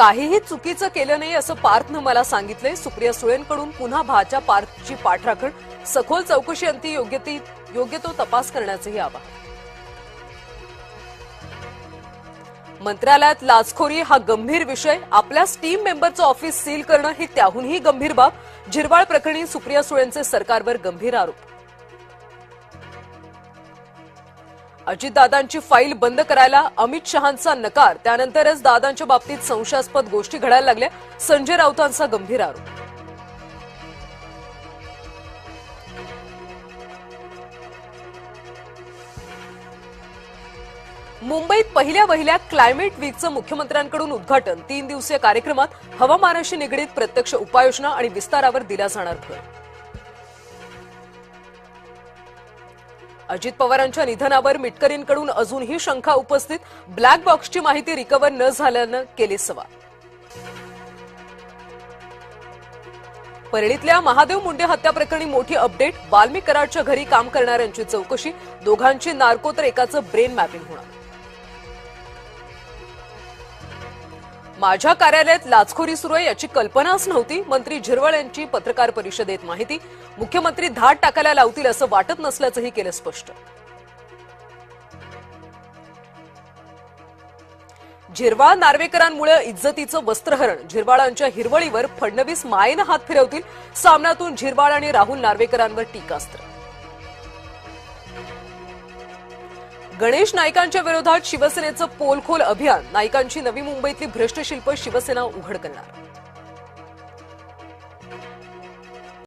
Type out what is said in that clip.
काहीही चुकीचं केलं नाही असं पार्थनं मला सांगितलंय. सुप्रिया सुळेंकडून पुन्हा भाच्या पार्थची पाठराखण, सखोल चौकशी अंती योग्य तो तपास करण्याचंही आवाहन. मंत्रालयात लाचखोरी हा गंभीर विषय, आपल्याच टीम मेंबरचं ऑफिस सील करणं ही त्याहूनही गंभीर बाब. झिरवाळ प्रकरणी सुप्रिया सुळेंचे सरकारवर गंभीर आरोप. अजितदादांची फाईल बंद करायला अमित शहांचा नकार, त्यानंतरच दादांच्या बाबतीत संशयास्पद गोष्टी घडायला लागल्या. संजय राऊतांचा गंभीर आरोप. मुंबईत पहिल्या वहिल्या क्लायमेट वीकचं मुख्यमंत्र्यांकडून उद्घाटन. 3 दिवसीय कार्यक्रमात हवामानाशी निगडीत प्रत्यक्ष उपाययोजना आणि विस्तारावर दिला जाणार भर. अजित पवारांच्या निधनावर मिटकरींकडून अजूनही शंका उपस्थित. ब्लॅक बॉक्सची माहिती रिकव्हर न झाल्यानं केले सवाल. परळीतल्या महादेव मुंडे हत्या प्रकरणी मोठी अपडेट. वाल्मिक कराडच्या घरी काम करणाऱ्यांची चौकशी. दोघांची नार्को तर एकाचं ब्रेन मॅपिंग होणार. माझ्या कार्यालयात लाचखोरी सुरू आहे याची कल्पनाच नव्हती. मंत्री झिरवाळ यांची पत्रकार परिषदेत माहिती. मुख्यमंत्री धाड टाकायला लावतील असं वाटत नसल्याचंही केलं स्पष्ट. झिरवाळ नार्वेकरांमुळे इज्जतीचं वस्त्रहरण. झिरवाळांच्या हिरवळीवर फडणवीस मायेनं हात फिरवतील. सामन्यातून झिरवाळ आणि राहुल नार्वेकरांवर टीकास्त्र. गणेश नाईकांच्या विरोधात शिवसेनेचं पोलखोल अभियान. नाईकांची नवी मुंबईतली भ्रष्ट शिल्प शिवसेना उघड करणार.